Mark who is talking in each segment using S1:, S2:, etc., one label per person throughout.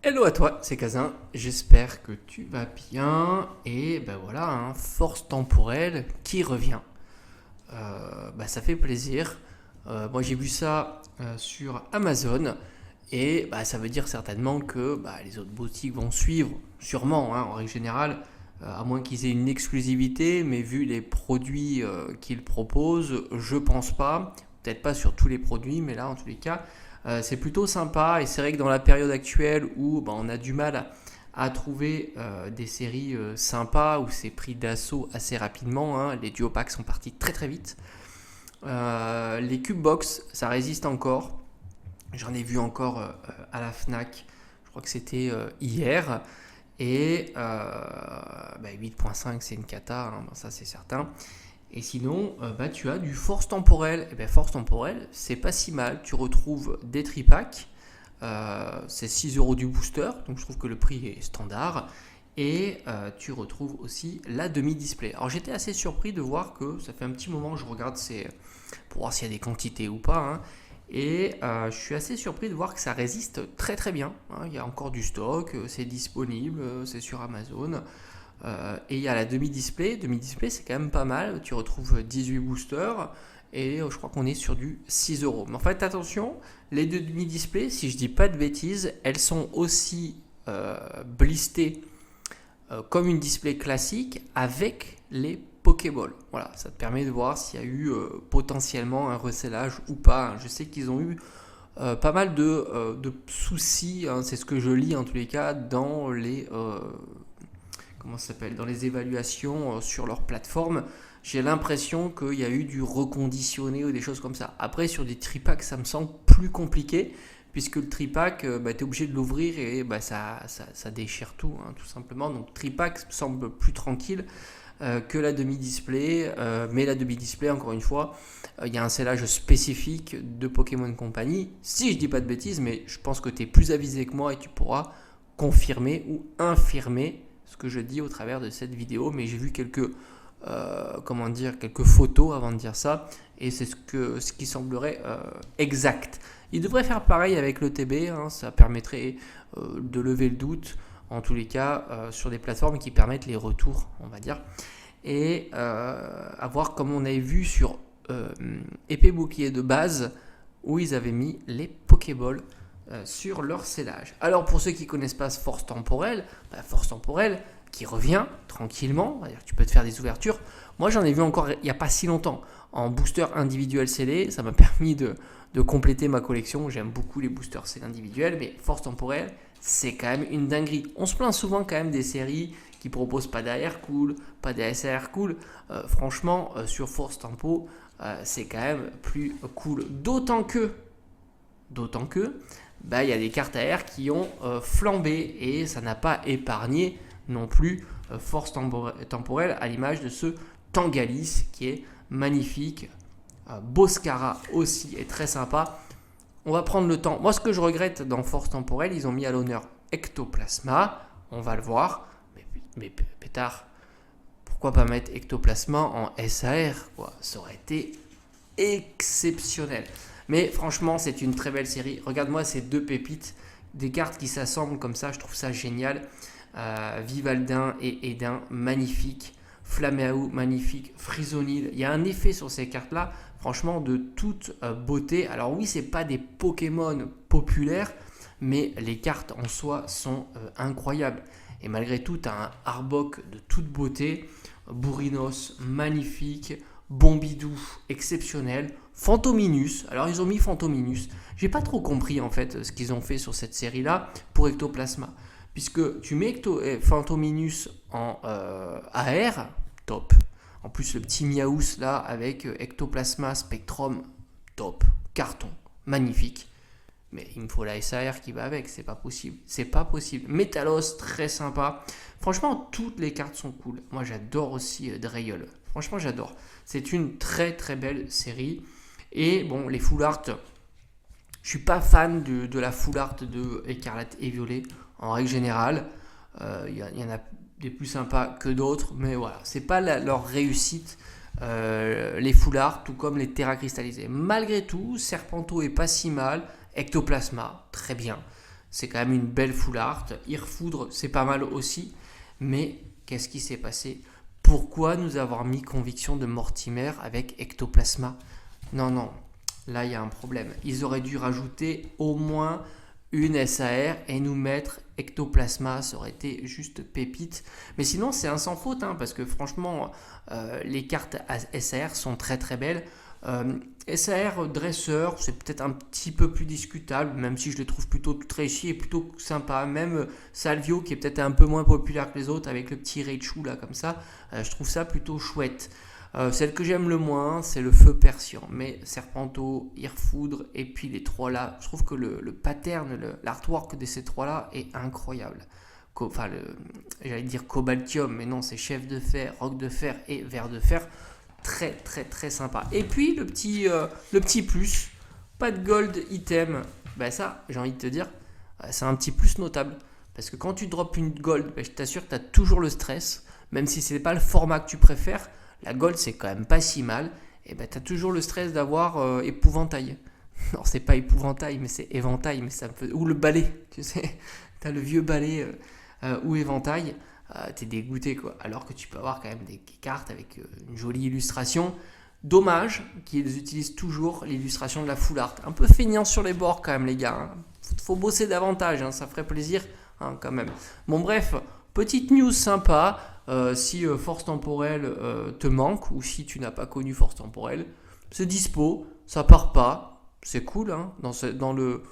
S1: Hello à toi, c'est Kazin, j'espère que tu vas bien. Et ben voilà, force temporelle qui revient. Ça fait plaisir. Moi j'ai vu ça sur Amazon et ça veut dire certainement que les autres boutiques vont suivre, sûrement en règle générale, à moins qu'ils aient une exclusivité, mais vu les produits qu'ils proposent, je pense pas. Peut-être pas sur tous les produits, mais là en tous les cas, c'est plutôt sympa. Et c'est vrai que dans la période actuelle où on a du mal à trouver des séries sympas, où c'est pris d'assaut assez rapidement, les duo packs sont partis très très vite. Les cube box, ça résiste encore. J'en ai vu encore à la Fnac, je crois que c'était hier. Et 8.5 c'est une cata, ça c'est certain. Et sinon, tu as du force temporelle. Et bien, force temporelle, c'est pas si mal. Tu retrouves des tripacks. C'est 6 euros du booster, donc je trouve que le prix est standard. Et tu retrouves aussi la demi-display. Alors j'étais assez surpris de voir que ça fait un petit moment que je regarde pour voir s'il y a des quantités ou pas. Et je suis assez surpris de voir que ça résiste très très bien. Il y a encore du stock, c'est disponible, c'est sur Amazon. Et il y a la demi-display. Demi-display, c'est quand même pas mal. Tu retrouves 18 boosters. Et je crois qu'on est sur du 6 euros. Mais en fait, attention, les deux demi-displays, si je dis pas de bêtises, elles sont aussi blistées comme une display classique avec les Pokéballs. Voilà, ça te permet de voir s'il y a eu potentiellement un recellage ou pas. Je sais qu'ils ont eu pas mal de soucis, c'est ce que je lis en tous les cas dans les comment ça s'appelle, dans les évaluations sur leur plateforme. J'ai l'impression qu'il y a eu du reconditionné ou des choses comme ça. Après, sur des tripacks, ça me semble plus compliqué, puisque le tripack, tu es obligé de l'ouvrir et ça déchire tout, tout simplement. Donc, tripack semble plus tranquille que la demi-display. Mais la demi-display, encore une fois, il y a un scellage spécifique de Pokémon Company. Si je dis pas de bêtises, mais je pense que tu es plus avisé que moi et tu pourras confirmer ou infirmer ce que je dis au travers de cette vidéo. Mais j'ai vu quelques photos avant de dire ça, et c'est ce qui semblerait exact. Il devrait faire pareil avec le TB, ça permettrait de lever le doute, en tous les cas, sur des plateformes qui permettent les retours, on va dire. Et à voir comme on avait vu sur Épée Bouclier de base, où ils avaient mis les Pokéballs sur leur scellage. Alors pour ceux qui ne connaissent pas ce force temporelle qui revient tranquillement, tu peux te faire des ouvertures. Moi j'en ai vu encore il n'y a pas si longtemps en booster individuel scellé, ça m'a permis de compléter ma collection. J'aime beaucoup les boosters scellés individuels, mais force temporelle, c'est quand même une dinguerie. On se plaint souvent quand même des séries qui proposent pas d'AR cool, pas d'ASR cool. Franchement, sur force tempo, c'est quand même plus cool. D'autant que il y a des cartes AR qui ont flambé et ça n'a pas épargné non plus force temporelle, à l'image de ce Tangalis qui est magnifique. Boscara aussi est très sympa. On va prendre le temps. Moi, ce que je regrette dans force temporelle, ils ont mis à l'honneur Ectoplasma. On va le voir. Mais pétard, pourquoi pas mettre Ectoplasma en SAR quoi. Ça aurait été exceptionnel. Mais franchement, c'est une très belle série. Regarde-moi ces deux pépites, des cartes qui s'assemblent comme ça, je trouve ça génial. Vivaldin et Edin, magnifique. Flaméaou, magnifique. Frisonil, il y a un effet sur ces cartes-là, franchement, de toute beauté. Alors oui, c'est pas des Pokémon populaires, mais les cartes en soi sont incroyables. Et malgré tout, tu as un Arbok de toute beauté. Bourrinos, magnifique. Bombidou, exceptionnel. Fantominus, alors ils ont mis Fantominus. J'ai pas trop compris en fait ce qu'ils ont fait sur cette série-là pour Ectoplasma. Puisque tu mets Fantominus en AR, top. En plus, le petit Miaus là avec Ectoplasma Spectrum, top. Carton, magnifique. Mais il me faut la SAR qui va avec, c'est pas possible. C'est pas possible. Metalos, très sympa. Franchement, toutes les cartes sont cool. Moi, j'adore aussi Dreyol. Franchement, j'adore. C'est une très très belle série. Et bon, les full art, je suis pas fan de la full art de Écarlate et Violet en règle générale. Y en a des plus sympas que d'autres, mais voilà, c'est pas leur réussite. Les full art, tout comme les terra cristallisés. Malgré tout, Serpento est pas si mal. Ectoplasma, très bien. c'est quand même une belle full art. Irfoudre, c'est pas mal aussi. Mais qu'est-ce qui s'est passé? Pourquoi nous avoir mis Conviction de Mortimer avec Ectoplasma? Non, non, là il y a un problème. Ils auraient dû rajouter au moins une SAR et nous mettre Ectoplasma, ça aurait été juste pépite. Mais sinon c'est un sans faute, hein, parce que franchement les cartes SAR sont très très belles. SAR dresseur, c'est peut-être un petit peu plus discutable, même si je les trouve plutôt tout réussis et plutôt sympa. Même Salvio, qui est peut-être un peu moins populaire que les autres, avec le petit Raichu là comme ça, je trouve ça plutôt chouette. Celle que j'aime le moins, c'est le feu persian. Mais Serpento, Irfoudre et puis les trois là, je trouve que le pattern, l'artwork de ces trois là est incroyable. Enfin, j'allais dire Cobaltium, mais non, c'est Chef de Fer, Roc de Fer et Ver de Fer. Très très très sympa. Et puis le petit plus, pas de gold item. Ben ça, j'ai envie de te dire, c'est un petit plus notable. Parce que quand tu drops une gold, ben je t'assure que tu as toujours le stress. Même si ce n'est pas le format que tu préfères, la gold c'est quand même pas si mal. Et ben tu as toujours le stress d'avoir épouvantail. Non, c'est pas épouvantail, mais c'est éventail. Mais ça me fait... Ou le balai, tu sais. Tu as le vieux balai ou éventail. T'es dégoûté quoi. Alors que tu peux avoir quand même des cartes avec une jolie illustration. Dommage qu'ils utilisent toujours l'illustration de la full art. Un peu feignant sur les bords quand même les gars. Faut bosser davantage, hein, ça ferait plaisir quand même. Bon bref, petite news sympa. Si Force Temporelle te manque ou si tu n'as pas connu Force Temporelle, c'est dispo, ça part pas. C'est cool hein, dans le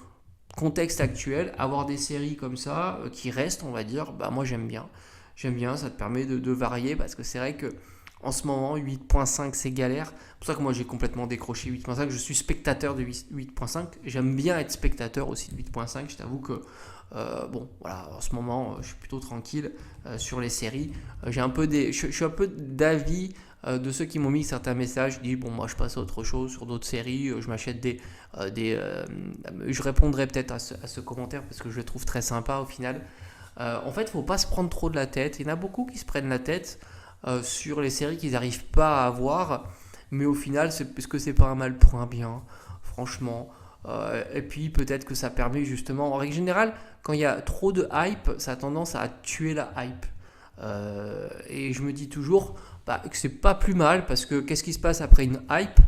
S1: contexte actuel. Avoir des séries comme ça qui restent, on va dire, bah moi j'aime bien. J'aime bien, ça te permet de varier parce que c'est vrai que en ce moment 8.5 c'est galère. C'est pour ça que moi j'ai complètement décroché 8.5. Je suis spectateur de 8.5. J'aime bien être spectateur aussi de 8.5. Je t'avoue que bon voilà, en ce moment je suis plutôt tranquille sur les séries. Je suis un peu d'avis de ceux qui m'ont mis certains messages. Je dis bon moi je passe à autre chose sur d'autres séries. Je m'achète je répondrai peut-être à ce commentaire parce que je le trouve très sympa au final. En fait, il ne faut pas se prendre trop de la tête. Il y en a beaucoup qui se prennent la tête sur les séries qu'ils n'arrivent pas à avoir. Mais au final, est-ce que c'est pas un mal pour un bien, franchement. Et puis peut-être que ça permet justement, en règle générale, quand il y a trop de hype, ça a tendance à tuer la hype. Et je me dis toujours que c'est pas plus mal parce que qu'est-ce qui se passe après une hype?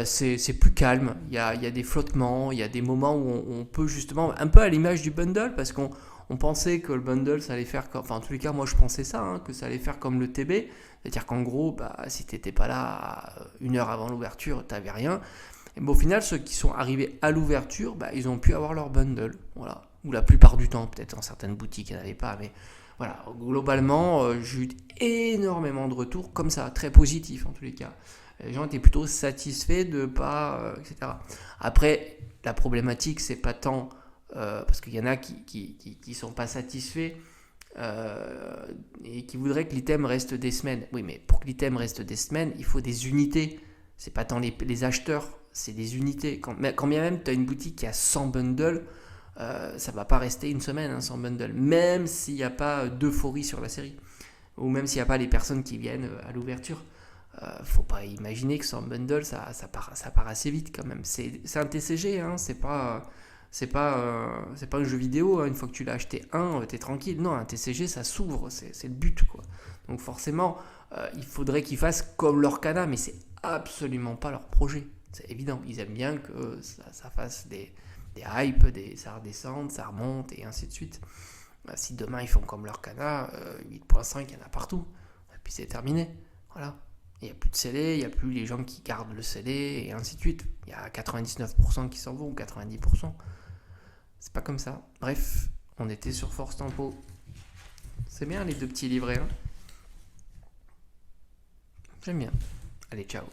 S1: C'est plus calme. Il y a des flottements, il y a des moments où on peut justement, un peu à l'image du bundle, parce qu'on pensait que le bundle ça allait faire comme, enfin en tous les cas moi je pensais ça, hein, que ça allait faire comme le TB, c'est-à-dire qu'en gros si t'étais pas là une heure avant l'ouverture t'avais rien. Et au final ceux qui sont arrivés à l'ouverture ils ont pu avoir leur bundle, voilà, ou la plupart du temps, peut-être dans certaines boutiques il n'y en avait pas, mais voilà, globalement j'ai eu énormément de retours comme ça, très positifs en tous les cas. Les gens étaient plutôt satisfaits de pas etc. Après la problématique c'est pas tant parce qu'il y en a qui sont pas satisfaits et qui voudraient que l'item reste des semaines. Oui, mais pour que l'item reste des semaines, il faut des unités. C'est pas tant les acheteurs, c'est des unités. Quand bien même tu as une boutique qui a 100 bundles, ça va pas rester une semaine hein, 100 bundles. Même s'il n'y a pas d'euphorie sur la série. Ou même s'il n'y a pas les personnes qui viennent à l'ouverture. Faut pas imaginer que 100 bundles, ça part assez vite quand même. C'est un TCG, hein, c'est pas un jeu vidéo, hein. Une fois que tu l'as acheté t'es tranquille. Non, un TCG ça s'ouvre, c'est le but quoi. Donc forcément, il faudrait qu'ils fassent comme l'Orcana, mais c'est absolument pas leur projet. C'est évident, ils aiment bien que ça fasse des hypes, ça redescende, ça remonte et ainsi de suite. Si demain ils font comme l'Orcana, 8.5 il y en a partout, et puis c'est terminé. Voilà. Il n'y a plus de scellé, il n'y a plus les gens qui gardent le scellé et ainsi de suite. Il y a 99% qui s'en vont, ou 90%. C'est pas comme ça. Bref, on était sur Force Tempo. C'est bien les deux petits livrets. Hein. J'aime bien. Allez, ciao.